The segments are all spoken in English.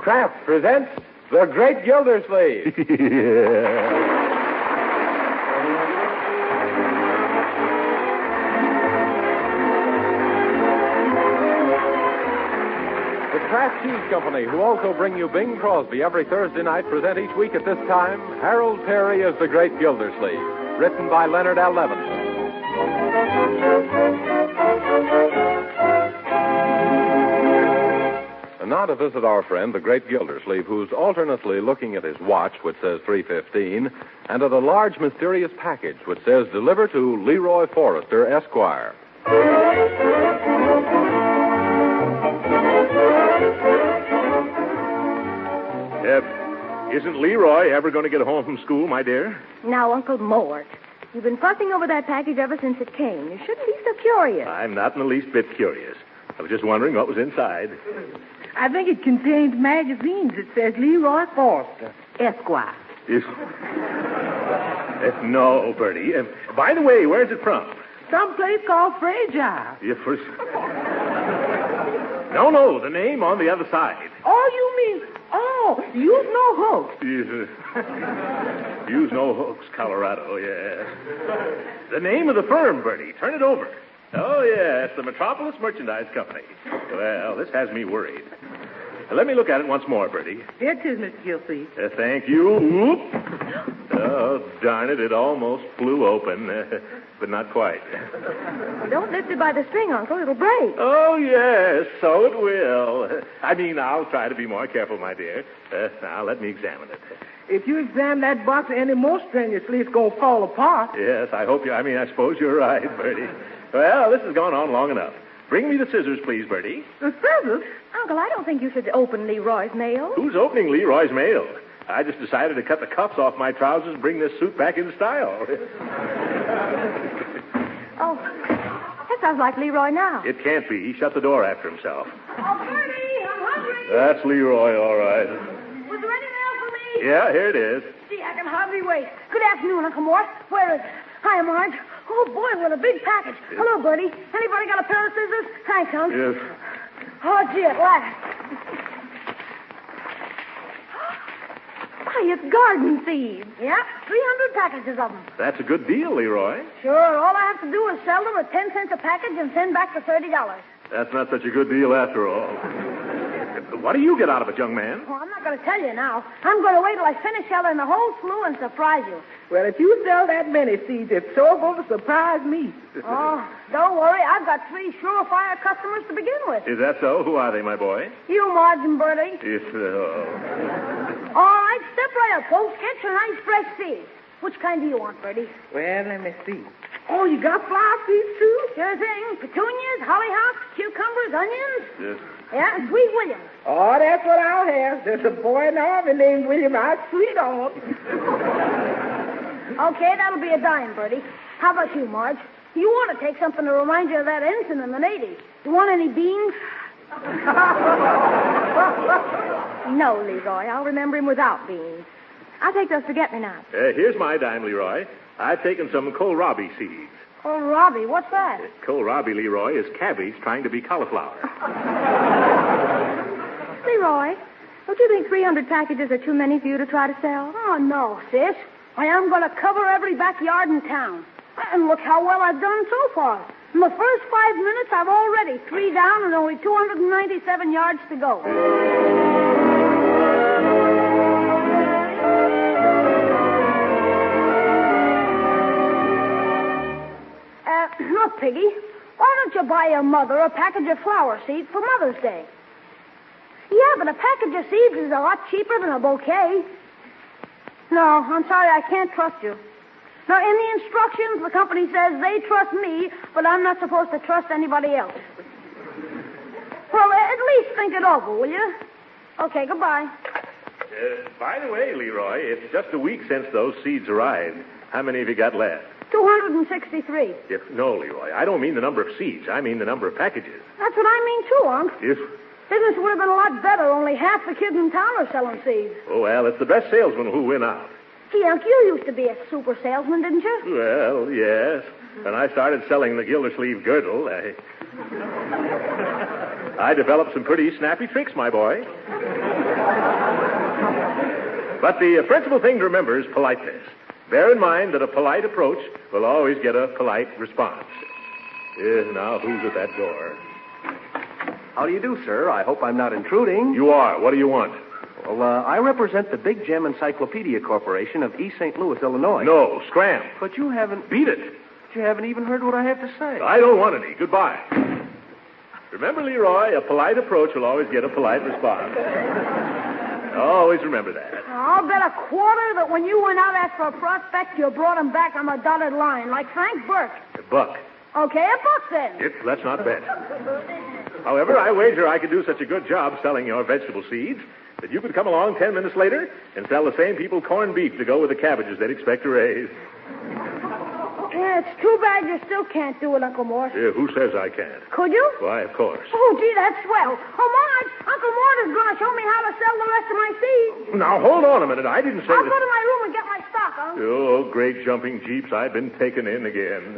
Kraft presents The Great Gildersleeve. The Kraft Cheese Company, who also bring you Bing Crosby every Thursday night, present each week at this time Harold Perry as The Great Gildersleeve, written by Leonard L. Levinson. And now to visit our friend, the great Gildersleeve, who's alternately looking at his watch, which says 3:15, and at a large mysterious package, which says, "Deliver to Leroy Forrester, Esquire." Isn't Leroy ever going to get home from school, my dear? Now, Uncle Mort, you've been fussing over that package ever since it came. You shouldn't be so curious. I'm not in the least bit curious. I was just wondering what was inside. I think it contains magazines. It says Leroy Forrester, Esquire. No, Bertie. By the way, where's it from? Some place called Fragile. No, the name on the other side. Oh, you mean, use no hooks. Use no hooks, Colorado, yes. The name of the firm, Bertie. Turn it over. Oh, yes, the Metropolis Merchandise Company. Well, this has me worried. Let me look at it once more, Bertie. Here it is, Mr. Gildersleeve. Thank you. Whoop. Oh, darn it, it almost flew open, but not quite. Don't lift it by the string, Uncle. It'll break. Oh, yes, so it will. I'll try to be more careful, my dear. Now, let me examine it. If you examine that box any more strenuously, it's going to fall apart. Yes, I suppose you're right, Bertie. Well, this has gone on long enough. Bring me the scissors, please, Bertie. The scissors? Uncle, I don't think you should open Leroy's mail. Who's opening Leroy's mail? I just decided to cut the cuffs off my trousers and bring this suit back into style. Oh, that sounds like Leroy now. It can't be. He shut the door after himself. Oh, Bertie, I'm hungry. That's Leroy, all right. Was there any mail for me? Yeah, here it is. Gee, I can hardly wait. Good afternoon, Uncle Mort. Where is it? Hi, Marge. Oh, boy, what a big package. Yes. Hello, Bertie. Anybody got a pair of scissors? Thanks, Unc. Yes. Oh, gee, at last. Why, it's garden seeds. Yeah, 300 packages of them. That's a good deal, Leroy. Sure. All I have to do is sell them at 10 cents a package and send back the $30. That's not such a good deal after all. What do you get out of it, young man? Well, I'm not going to tell you now. I'm going to wait till I finish selling the whole slew and surprise you. Well, if you sell that many seeds, it's sure going to surprise me. Oh, don't worry. I've got 3 surefire customers to begin with. Is that so? Who are they, my boy? You, Marge and Bertie. Yes, All right, step right up, folks. Get your nice fresh seeds. Which kind do you want, Bertie? Well, let me see. Oh, you got flower seeds, too? Sure thing. Petunias, hollyhocks, cucumbers, onions. Yes. Yeah, and sweet William. Oh, that's what I'll have. There's a boy in the army named William I'd sweet on. Okay, that'll be a dime, Bertie. How about you, Marge? You ought to take something to remind you of that ensign in the Navy. You want any beans? No, Leroy. I'll remember him without beans. I'll take those forget-me-nots. Here's my dime, Leroy. I've taken some kohlrabi seeds. Kohlrabi? What's that? Kohlrabi, Leroy, is cabbage trying to be cauliflower. Leroy, don't you think 300 packages are too many for you to try to sell? Oh, no, sis. I am going to cover every backyard in town. And look how well I've done so far. In the first 5 minutes, I've already 3 down and only 297 yards to go. Look, Piggy, why don't you buy your mother a package of flower seeds for Mother's Day? Yeah, but a package of seeds is a lot cheaper than a bouquet. No, I'm sorry, I can't trust you. Now, in the instructions, the company says they trust me, but I'm not supposed to trust anybody else. Well, at least think it over, will you? Okay, goodbye. By the way, Leroy, it's just a week since those seeds arrived. How many have you got left? 263. No, Leroy, I don't mean the number of seeds. I mean the number of packages. That's what I mean, too, Unc. Yes. Business would have been a lot better. Only half the kids in town are selling seeds. Oh, well, it's the best salesmen who win out. Gee, Unc, you used to be a super salesman, didn't you? Well, yes. When I started selling the Gildersleeve girdle, I developed some pretty snappy tricks, my boy. But the principal thing to remember is politeness. Bear in mind that a polite approach will always get a polite response. Now, who's at that door? How do you do, sir? I hope I'm not intruding. You are. What do you want? Well, I represent the Big Gem Encyclopedia Corporation of East St. Louis, Illinois. No, scram. But you haven't... Beat it. You haven't even heard what I have to say. I don't want any. Goodbye. Remember, Leroy, a polite approach will always get a polite response. Always remember that. I'll bet a quarter that when you went out after a prospect, you brought him back on the dotted line, like Frank Burke. A buck. Okay, a buck then. Let's not bet. However, I wager I could do such a good job selling your vegetable seeds that you could come along 10 minutes later and sell the same people corned beef to go with the cabbages they'd expect to raise. Yeah, it's too bad you still can't do it, Uncle Mort. Yeah, who says I can't? Could you? Why, of course. Oh, gee, that's swell. Oh, Marge, Uncle Mort is going to show me how to sell the rest of my seeds. Now, hold on a minute. I didn't say I'll that... go to my room and get my stock, Uncle. Oh, great jumping jeeps. I've been taken in again.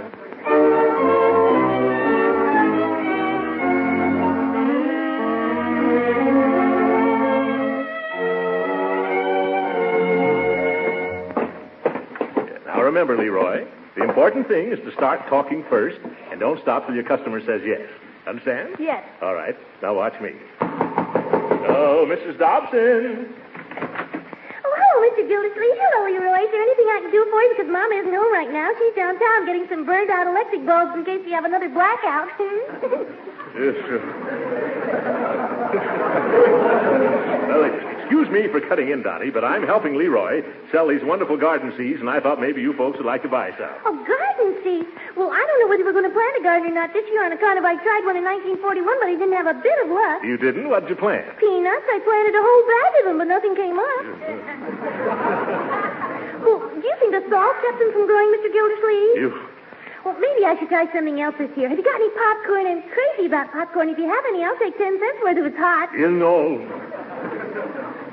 Now, remember, Leroy, the important thing is to start talking first and don't stop till your customer says yes. Understand? Yes. All right. Now, watch me. Oh, Mrs. Dobson. Oh, hello, Mr. Gildersleeve. Hello, Leroy. Is there anything I can do for you? Because Mama isn't home right now. She's downtown getting some burned-out electric bulbs in case we have another blackout. Yes, well, excuse me for cutting in, Donnie, but I'm helping Leroy sell these wonderful garden seeds, and I thought maybe you folks would like to buy some. Oh, garden seeds? Well, I don't know whether we're going to plant a garden or not this year on account of I tried one in 1941, but I didn't have a bit of luck. You didn't? What'd you plant? Peanuts. I planted a whole bag of them, but nothing came up. Well, do you think the salt kept them from growing, Mr. Gildersleeve? Well, maybe I should try something else this year. Have you got any popcorn? I'm crazy about popcorn. If you have any, I'll take 10 cents worth if it's hot. You know.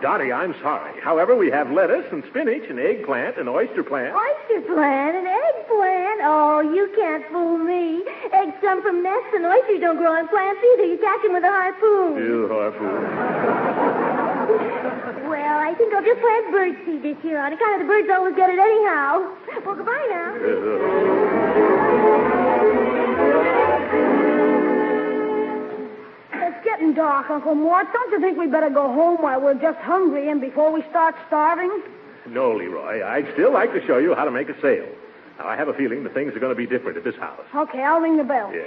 Donnie, I'm sorry. However, we have lettuce and spinach and eggplant and oyster plant. Oyster plant and eggplant? Oh, you can't fool me. Eggs come from nests and oysters don't grow on plants either. You catch them with a harpoon. You harpoon. Well, I think I'll just plant birdseed this year on account of the birds always get it anyhow. Well, goodbye now. It's getting dark, Uncle Mort. Don't you think we better go home while we're just hungry and before we start starving? No, Leroy. I'd still like to show you how to make a sale. Now, I have a feeling that things are going to be different at this house. Okay, I'll ring the bell. Yeah.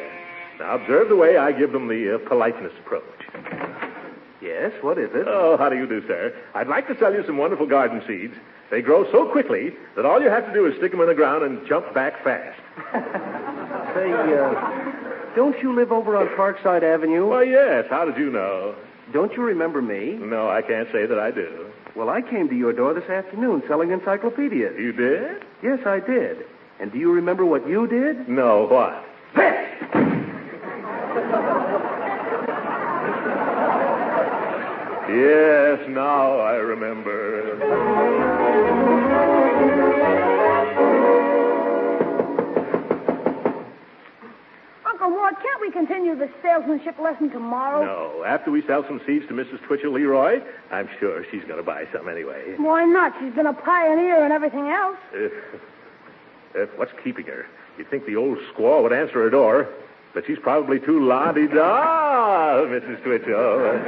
Now, observe the way I give them the politeness approach. Yes, what is it? Oh, how do you do, sir? I'd like to sell you some wonderful garden seeds. They grow so quickly that all you have to do is stick them in the ground and jump back fast. Say, don't you live over on Parkside Avenue? Well, yes. How did you know? Don't you remember me? No, I can't say that I do. Well, I came to your door this afternoon selling encyclopedias. You did? Yes, I did. And do you remember what you did? No, what? Yes, now I remember. Uncle Mort, can't we continue the salesmanship lesson tomorrow? No. After we sell some seeds to Mrs. Twitchell, Leroy, I'm sure she's going to buy some anyway. Why not? She's been a pioneer in everything else. What's keeping her? You'd think the old squaw would answer her door, but she's probably too la-di-da, Mrs. Twitchell.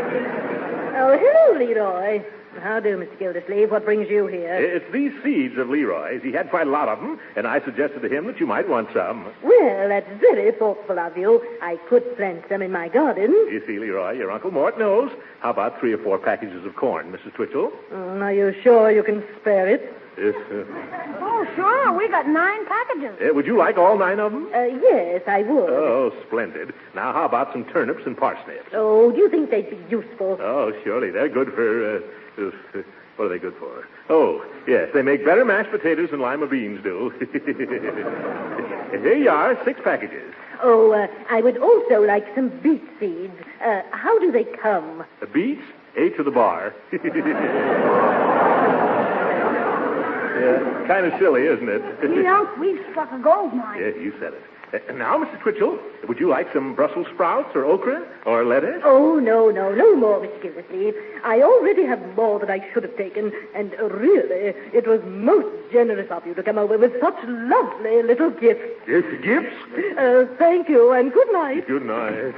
Oh, hello, Leroy. How do, Mr. Gildersleeve? What brings you here? It's these seeds of Leroy's. He had quite a lot of them, and I suggested to him that you might want some. Well, that's very thoughtful of you. I could plant some in my garden. You see, Leroy, your Uncle Mort knows. How about 3 or 4 packages of corn, Mrs. Twitchell? Are you sure you can spare it? Oh, sure. We got 9 packages. Would you like all 9 of them? Yes, I would. Oh, splendid. Now, how about some turnips and parsnips? Oh, do you think they'd be useful? Oh, surely. They're good for, what are they good for? Oh, yes, they make better mashed potatoes than lima beans do. Here you are, 6 packages. Oh, I would also like some beet seeds. How do they come? Beets? 8 to the bar. Yeah, kind of silly, isn't it? Gee, Unc, we've struck a gold mine. Yeah, you said it. Now, Mr. Twitchell, would you like some Brussels sprouts or okra or lettuce? Oh, no more, Mr. Gildersleeve. I already have more than I should have taken, and really, it was most generous of you to come over with such lovely little gifts. Yes, gifts? Thank you, and good night. Good night.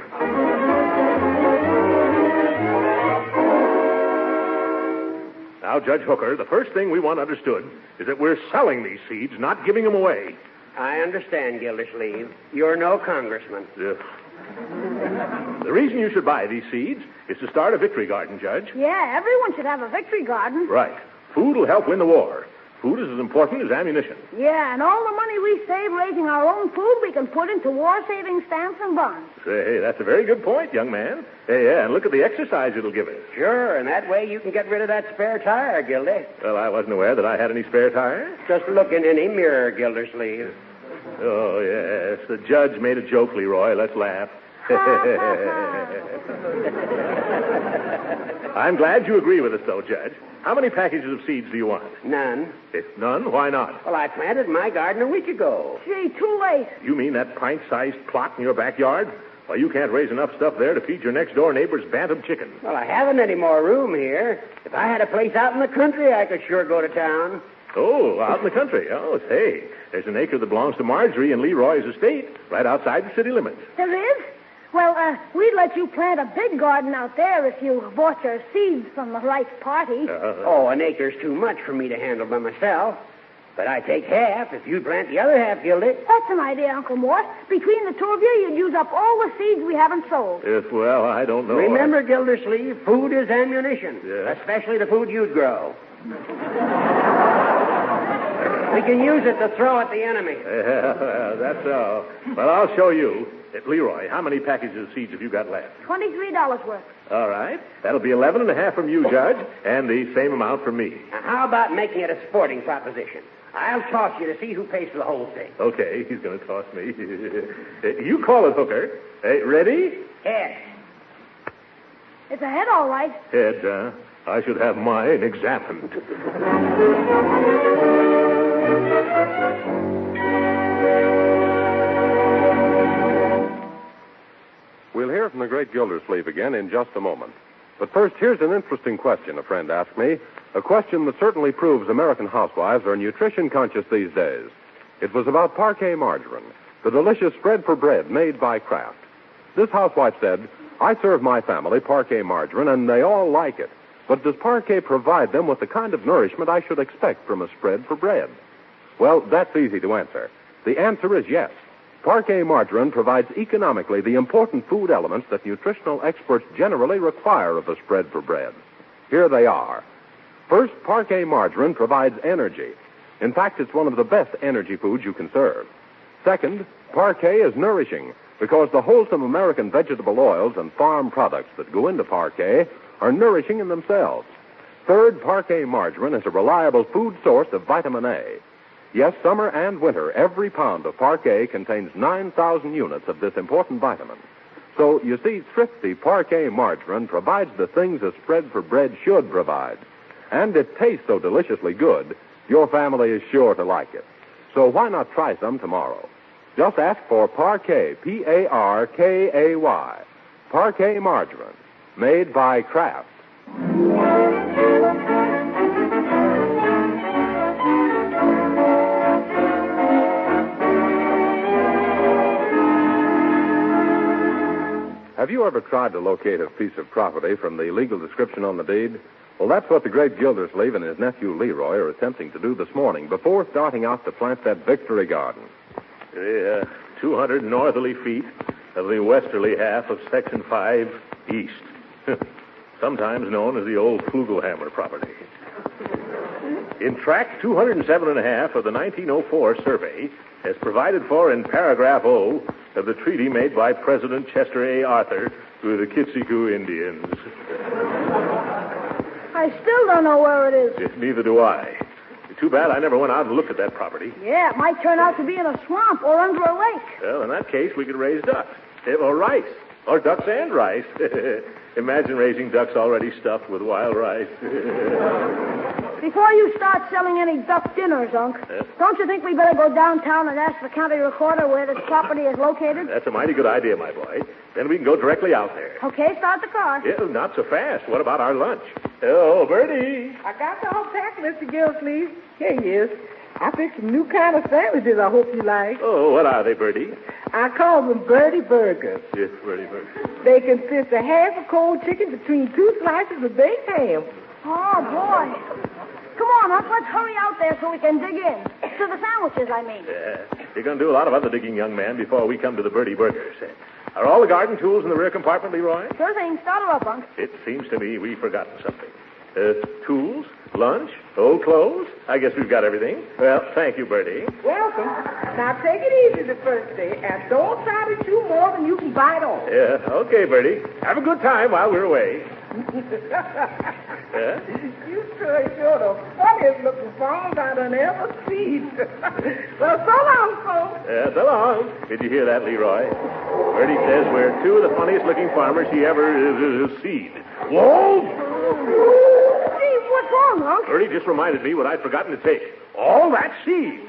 Now, Judge Hooker, the first thing we want understood is that we're selling these seeds, not giving them away. I understand, Gildersleeve. You're no congressman. The reason you should buy these seeds is to start a victory garden, Judge. Yeah, everyone should have a victory garden. Right. Food will help win the war. Food is as important as ammunition. Yeah, and all the money we save raising our own food, we can put into war-saving stamps and bonds. Say, that's a very good point, young man. Yeah, and look at the exercise it'll give us. Sure, and that way you can get rid of that spare tire, Gildy. Well, I wasn't aware that I had any spare tires. Just look in any mirror, Gildersleeve. Oh, yes. The judge made a joke, Leroy. Let's laugh. I'm glad you agree with us, though, Judge. How many packages of seeds do you want? None. None? Why not? Well, I planted my garden a week ago. Gee, too late. You mean that pint-sized plot in your backyard? Well, you can't raise enough stuff there to feed your next-door neighbor's bantam chicken. Well, I haven't any more room here. If I had a place out in the country, I could sure go to town. Oh, out in the country. Oh, say, there's an acre that belongs to Marjorie in Leroy's estate, right outside the city limits. There is? Well, we'd let you plant a big garden out there if you bought your seeds from the right party. An acre's too much for me to handle by myself. But I take half if you plant the other half, Gildy. That's an idea, Uncle Mort. Between the two of you, you'd use up all the seeds we haven't sold. Yes, well, I don't know. Remember, Gildersleeve, food is ammunition. Yes. Especially the food you'd grow. We can use it to throw at the enemy. Yeah, that's all. Well, I'll show you. Leroy, how many packages of seeds have you got left? $23 worth. All right. That'll be 11.5 from you, Judge, and the same amount from me. Now, how about making it a sporting proposition? I'll toss you to see who pays for the whole thing. Okay, he's going to toss me. You call it, Hooker. Ready? Head. It's a head, all right. Head, I should have mine examined. We'll hear from the great Gildersleeve again in just a moment. But first, here's an interesting question a friend asked me. A question that certainly proves American housewives are nutrition conscious these days. It was about parquet margarine, the delicious spread for bread made by Kraft. This housewife said, I serve my family parquet margarine, and they all like it. But does parquet provide them with the kind of nourishment I should expect from a spread for bread? Well, that's easy to answer. The answer is yes. Parquet margarine provides economically the important food elements that nutritional experts generally require of a spread for bread. Here they are. First, parquet margarine provides energy. In fact, it's one of the best energy foods you can serve. Second, parquet is nourishing because the wholesome American vegetable oils and farm products that go into parquet are nourishing in themselves. Third, parquet margarine is a reliable food source of vitamin A. Yes, summer and winter, every pound of parquet contains 9,000 units of this important vitamin. So, you see, thrifty parquet margarine provides the things a spread for bread should provide. And it tastes so deliciously good, your family is sure to like it. So why not try some tomorrow? Just ask for Parquet, P-A-R-K-A-Y. Parquet margarine, made by Kraft. Have you ever tried to locate a piece of property from the legal description on the deed? Well, that's what the great Gildersleeve and his nephew Leroy are attempting to do this morning before starting out to plant that victory garden. 200 northerly feet of the westerly half of Section 5 East, sometimes known as the old Flugelhammer property. In tract 207.5 of the 1904 survey, as provided for in paragraph O of the treaty made by President Chester A. Arthur with the Kitsikoo Indians. I still don't know where it is. Neither do I. Too bad I never went out and looked at that property. Yeah, it might turn out to be in a swamp or under a lake. Well, in that case, we could raise ducks. Or rice. Or ducks and rice. Imagine raising ducks already stuffed with wild rice. Before you start selling any duck dinners, Unc, don't you think we better go downtown and ask the county recorder where this property is located? That's a mighty good idea, my boy. Then we can go directly out there. Okay, start the car. Yeah, not so fast. What about our lunch? Oh, Bertie. I got the whole pack, Mr. Gildersleeve. Here he is. I picked some new kind of sandwiches I hope you like. Oh, what are they, Bertie? I call them Birdie Burgers. Yes, Bertie Burgers. They consist of half a cold chicken between 2 slices of baked ham. Oh, boy. Come on, Unc, let's hurry out there so we can dig in. To the sandwiches, I mean. Yeah, you're going to do a lot of other digging, young man, before we come to the Birdie Burgers. Are all the garden tools in the rear compartment, Leroy? Sure thing. Start her up, Unc. It seems to me we've forgotten something. Tools, lunch, old clothes. I guess we've got everything. Well, thank you, Bertie. Welcome. Now take it easy the first day, and don't try to chew more than you can bite off. Yeah, okay, Bertie. Have a good time while we're away. Yeah? You sure the funniest looking farms I done ever seen. Well, so long, folks. Yeah, so long. Did you hear that, Leroy? Bertie says we're 2 of the funniest looking farmers he ever seen. Whoa! Gee, what's wrong, Unc? Bertie just reminded me what I'd forgotten to take. All that seed.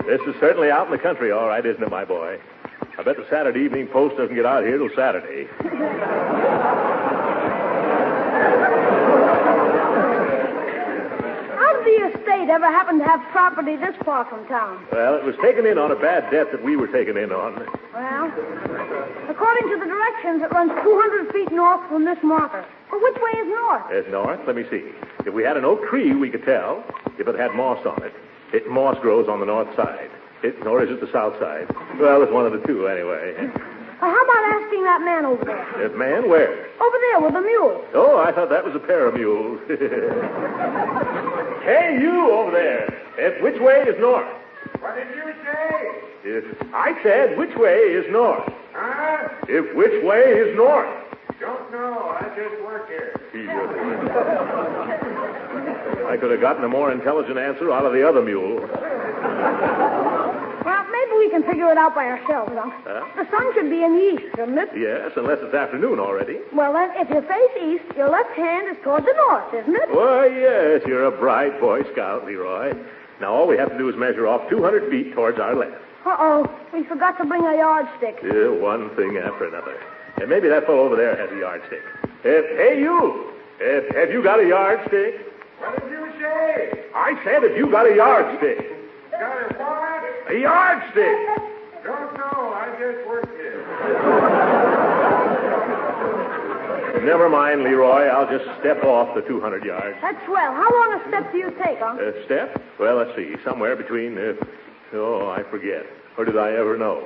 This is certainly out in the country, all right, isn't it, my boy? I bet the Saturday Evening Post doesn't get out here till Saturday. How did the estate ever happen to have property this far from town? Well, it was taken in on a bad debt that we were taken in on. Well, according to the directions, it runs 200 feet north from this marker. But which way is north? It's north. Let me see. If we had an oak tree, we could tell. If it had moss on it. Moss grows on the north side. Or is it the south side? Well, it's one of the two, anyway. How about asking that man over there? That man? Where? Over there with the mule. Oh, I thought that was a pair of mules. Hey, you over there. Which way is north? What did you say? I said, which way is north? Huh? Which way is north? Don't know. I just work here. I could have gotten a more intelligent answer out of the other mule. Well, maybe we can figure it out by ourselves, Unc. The sun should be in the east, shouldn't it? Yes, unless it's afternoon already. Well, then, if you face east, your left hand is toward the north, isn't it? Why, yes, you're a bright Boy Scout, Leroy. Now, all we have to do is measure off 200 feet towards our left. Uh-oh, we forgot to bring a yardstick. Yeah, one thing after another. And maybe that fellow over there has a yardstick. Hey, you! Have you got a yardstick? What did you say? I said, have you got a yardstick? Got a what? A yardstick! Don't know. I just work here. Never mind, Leroy. I'll just step off the 200 yards. That's swell. How long a step do you take, Unc? A step? Well, let's see. Somewhere between, I forget. Or did I ever know?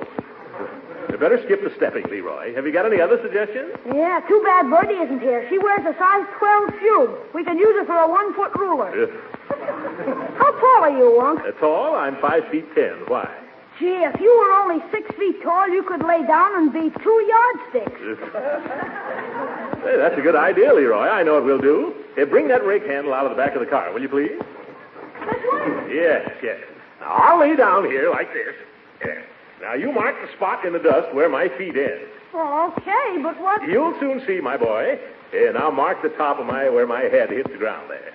You better skip the stepping, Leroy. Have you got any other suggestions? Yeah, too bad Bertie isn't here. She wears a size 12 shoe. We could use it for a 1-foot ruler. How tall are you, Unc? Tall? I'm 5 feet 10. Why? Gee, if you were only 6 feet tall, you could lay down and be 2 yardsticks. Hey, that's a good idea, Leroy. I know what we'll do. Bring that rake handle out of the back of the car, will you please? This one? Yes. Now, I'll lay down here like this. Yes. Now, you mark the spot in the dust where my feet end. Oh, okay, but what... You'll soon see, my boy. Now, mark the top of where my head hits the ground there.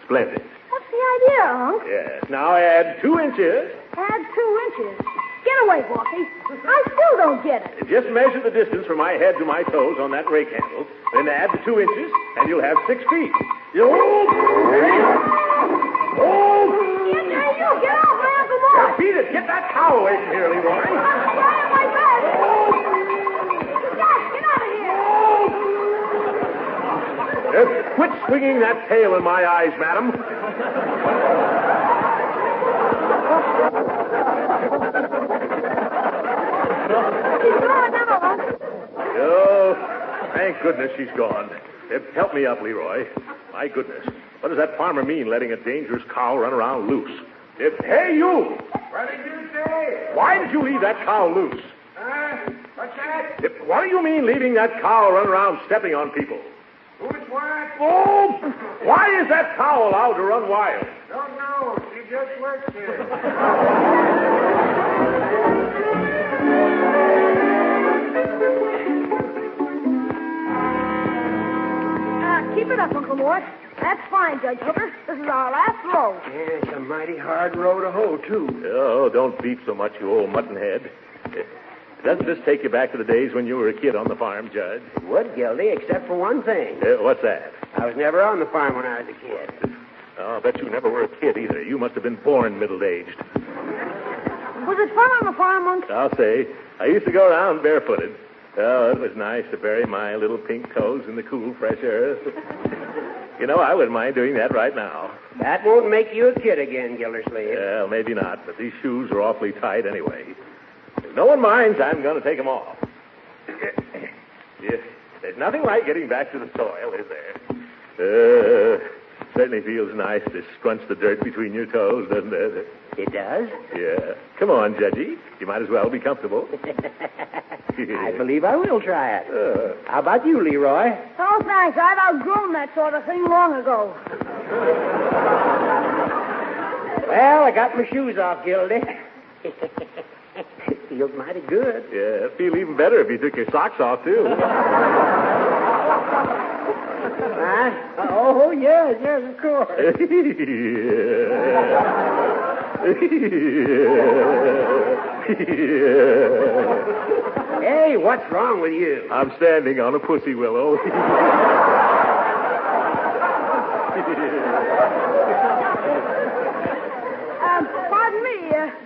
Splendid. What's the idea, Unc? Yes. Now, add 2 inches. Add 2 inches. Get away, Walkie. I still don't get it. Just measure the distance from my head to my toes on that rake handle. Then add the 2 inches, and you'll have 6 feet. Hey, you, get off my Uncle Mort. Now, beat it. Get that cow away from here, Leroy. I'm trying my best. Jack, get out of here. Quit swinging that tail in my eyes, madam. She's gone now, Unc. Oh, thank goodness she's gone. Help me up, Leroy. My goodness. What does that farmer mean, letting a dangerous cow run around loose? Hey, you! What did you say? Why did you leave that cow loose? What's that? What do you mean leaving that cow run around stepping on people? Who what? Oh, why is that cow allowed to run wild? Don't know. She just works here. Keep it up, Uncle Mort. That's fine, Judge Hooker. This is our last row. Yeah, it's a mighty hard row to hoe, too. Oh, don't beat so much, you old muttonhead. Doesn't this take you back to the days when you were a kid on the farm, Judge? It would, Gildy, except for one thing. What's that? I was never on the farm when I was a kid. Oh, I bet you never were a kid either. You must have been born middle-aged. Was it fun on the farm, Unc? I'll say. I used to go around barefooted. Oh, it was nice to bury my little pink toes in the cool, fresh earth. You know, I wouldn't mind doing that right now. That won't make you a kid again, Gildersleeve. Well, maybe not, but these shoes are awfully tight anyway. If no one minds, I'm going to take them off. Yes, there's nothing like getting back to the soil, is there? Certainly feels nice to scrunch the dirt between your toes, doesn't it? It does? Yeah. Come on, Judgy. You might as well be comfortable. I believe I will try it. How about you, Leroy? Oh, thanks. I've outgrown that sort of thing long ago. Well, I got my shoes off, Gildy. Feels mighty good. Yeah, it'd feel even better if you took your socks off, too. Huh? Oh, yes, of course. Hey, what's wrong with you? I'm standing on a pussy willow. Pardon me,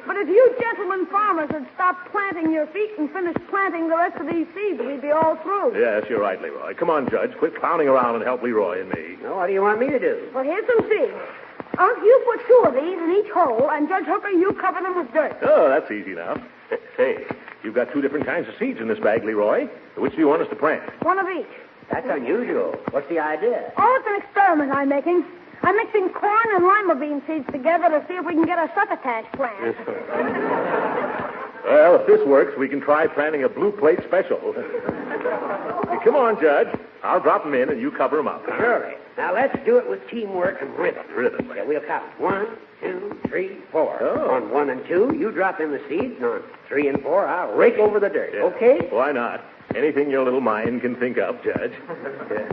but if you gentlemen farmers had stopped planting your feet and finished planting the rest of these seeds, we'd be all through. Yes, you're right, Leroy. Come on, Judge. Quit clowning around and help Leroy and me. Now, what do you want me to do? Well, here's some seeds. Unc, you put 2 of these in each hole, and Judge Hooker, you cover them with dirt. Oh, that's easy enough. Hey, you've got 2 different kinds of seeds in this bag, Leroy. Which do you want us to plant? 1 of each. That's unusual. What's the idea? Oh, it's an experiment I'm making. I'm mixing corn and lima bean seeds together to see if we can get a succotash plant. Well, if this works, we can try planting a blue plate special. Come on, Judge. I'll drop them in and you cover them up. Surely. Now, let's do it with teamwork and rhythm. Rhythm. Yeah, we'll count. 1, 2, 3, 4. Oh. On 1 and 2, you drop in the seeds, and on 3 and 4, I'll rake over the dirt. Yeah. Okay? Why not? Anything your little mind can think of, Judge.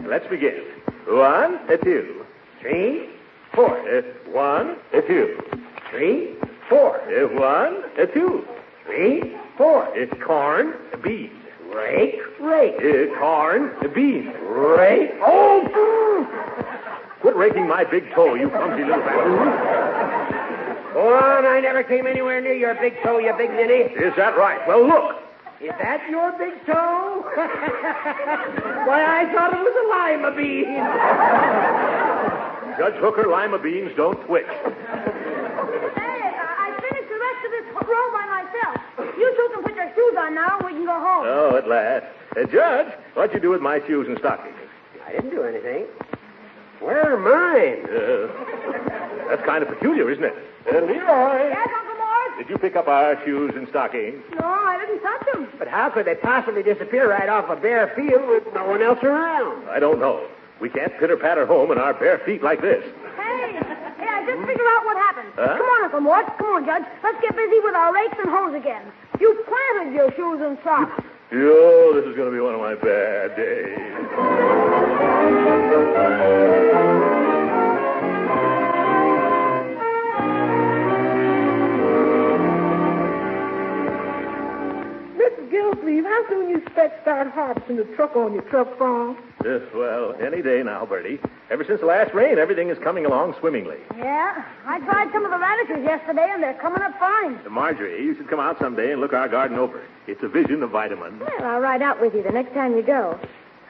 Let's begin. 1, 2. 3, 4. 1, 2. 3, 4. 1, 2. 3, 4. It's corn, beans. Rake. Corn, beans. Rake. Oh! Quit raking my big toe, you clumsy little bastard. Go on, I never came anywhere near your big toe, you big ninny. Is that right? Well, look. Is that your big toe? Why, I thought it was a lima bean. Judge Hooker, lima beans don't twitch. Hey, I finished the rest of this row by myself. You 2 can put your shoes on now and we can go home. Oh, at last. Judge, what'd you do with my shoes and stockings? I didn't do anything. Where are mine? That's kind of peculiar, isn't it? Leroy. Yes, Uncle Morris? Did you pick up our shoes and stockings? No, I didn't touch them. But how could they possibly disappear right off a bare field with no one else around? I don't know. We can't pitter-patter home in our bare feet like this. Hey, I just figured out what happened. Huh? Come on, Uncle Mort. Come on, Judge. Let's get busy with our rakes and hoes again. You planted your shoes and socks. Oh, this is going to be one of my bad days. Mr. Gildersleeve, how soon you expect to start harvesting the truck on your truck farm? Yes, well, any day now, Bertie. Ever since the last rain, everything is coming along swimmingly. Yeah, I tried some of the radishes yesterday, and they're coming up fine. Marjorie, you should come out someday and look our garden over. It's a vision of vitamins. Well, I'll ride out with you the next time you go.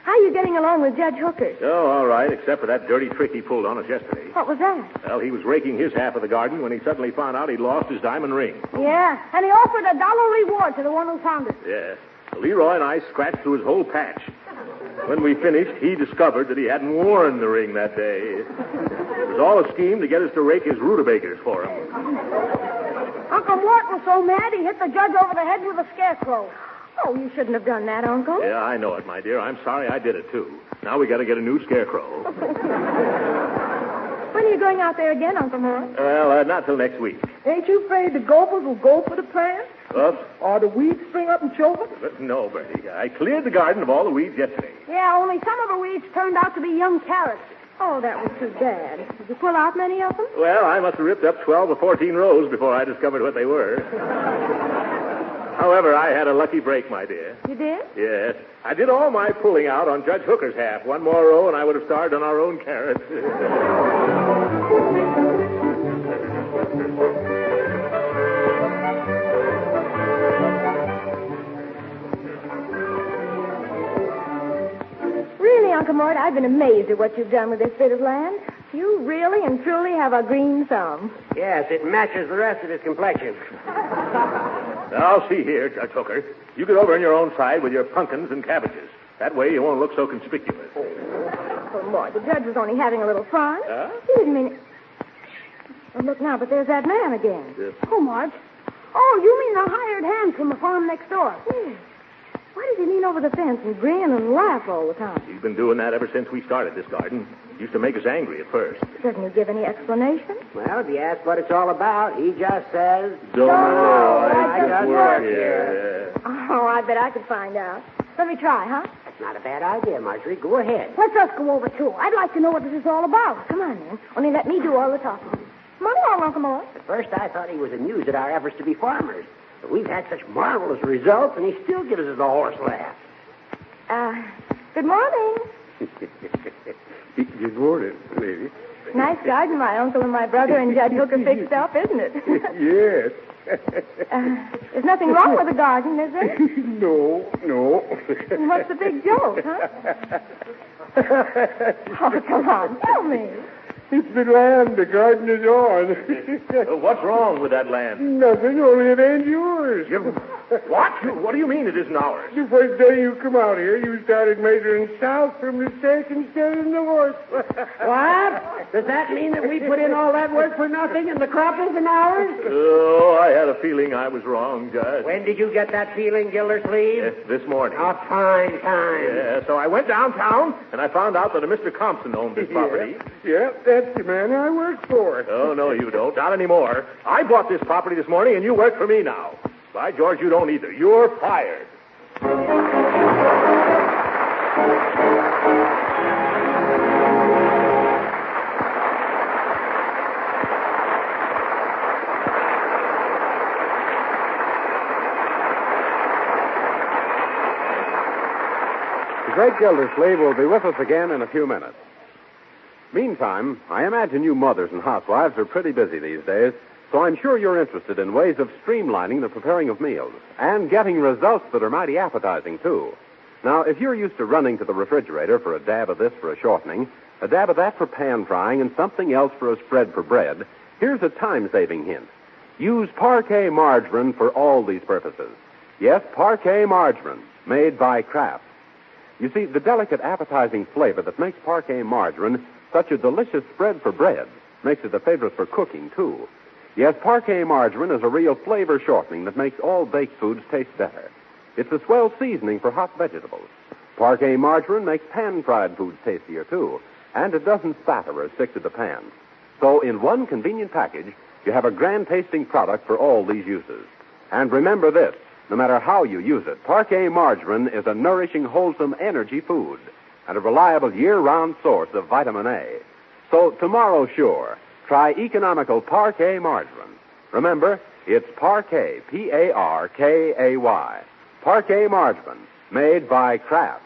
How are you getting along with Judge Hooker? Oh, all right, except for that dirty trick he pulled on us yesterday. What was that? Well, he was raking his half of the garden when he suddenly found out he'd lost his diamond ring. Yeah, and he offered $1 reward to the one who found it. Yeah. Leroy and I scratched through his whole patch. When we finished, he discovered that he hadn't worn the ring that day. It was all a scheme to get us to rake his rutabagas for him. Uncle Mort was so mad he hit the judge over the head with a scarecrow. Oh, you shouldn't have done that, Uncle. Yeah, I know it, my dear. I'm sorry I did it, too. Now we got to get a new scarecrow. When are you going out there again, Uncle Morris? Well, not till next week. Ain't you afraid the gophers will go for the plant? What? Or the weeds spring up and choke them? No, Bertie. I cleared the garden of all the weeds yesterday. Yeah, only some of the weeds turned out to be young carrots. Oh, that was too bad. Did you pull out many of them? Well, I must have ripped up 12 or 14 rows before I discovered what they were. However, I had a lucky break, my dear. You did? Yes. I did all my pulling out on Judge Hooker's half. One more row, and I would have starved on our own carrots. Really, Uncle Mort, I've been amazed at what you've done with this bit of land. You really and truly have a green thumb. Yes, it matches the rest of his complexion. Now, see here, Judge Hooker. You get over on your own side with your pumpkins and cabbages. That way you won't look so conspicuous. Uncle Mort, the judge was only having a little fun. Huh? He didn't mean it. Oh, look now, but there's that man again. Yes. Oh, Marge. Oh, you mean the hired hand from the farm next door? Yeah. Why does he lean over the fence and grin and laugh all the time? He's been doing that ever since we started this garden. Used to make us angry at first. Doesn't he give any explanation? Well, if you ask what it's all about, he just says, Don't know. I just work here. Oh, I bet I could find out. Let me try, huh? That's not a bad idea, Marjorie. Go ahead. Let's us go over, too. I'd like to know what this is all about. Come on, then. Only let me do all the talking. Come on along, Uncle Mort. At first, I thought he was amused at our efforts to be farmers. But we've had such marvelous results, and he still gives us a horse laugh. Good morning. Good morning, lady. Nice garden my uncle and my brother and Judge Hooker fixed up, isn't it? Yes. There's nothing wrong with the garden, is there? No. And what's the big joke, huh? Oh, come on, tell me. It's the land the garden is on. What's wrong with that land? Nothing, only it ain't yours. What? What do you mean it isn't ours? The first day you come out here, you started measuring south from the stake instead of north. What? Does that mean that we put in all that work for nothing and the crop isn't ours? Oh, I had a feeling I was wrong, Judge. When did you get that feeling, Gildersleeve? Yes, this morning. A fine time. Yeah, so I went downtown, and I found out that a Mr. Compson owned this property. Yeah, that's the man I work for. Oh, no, you don't. Not anymore. I bought this property this morning, and you work for me now. By George, you don't either. You're fired. The great Gildersleeve will be with us again in a few minutes. Meantime, I imagine you mothers and housewives are pretty busy these days, so I'm sure you're interested in ways of streamlining the preparing of meals and getting results that are mighty appetizing, too. Now, if you're used to running to the refrigerator for a dab of this for a shortening, a dab of that for pan frying, and something else for a spread for bread, here's a time-saving hint. Use Parquet margarine for all these purposes. Yes, Parquet margarine, made by Kraft. You see, the delicate, appetizing flavor that makes Parquet margarine such a delicious spread for bread makes it a favorite for cooking, too. Yes, Parquet margarine is a real flavor shortening that makes all baked foods taste better. It's a swell seasoning for hot vegetables. Parquet margarine makes pan-fried foods tastier, too, and it doesn't spatter or stick to the pan. So in one convenient package, you have a grand-tasting product for all these uses. And remember this, no matter how you use it, Parquet margarine is a nourishing, wholesome energy food and a reliable year-round source of vitamin A. So tomorrow, sure, try economical Parquet margarine. Remember, it's Parquet, P-A-R-K-A-Y. Parquet margarine, made by Kraft.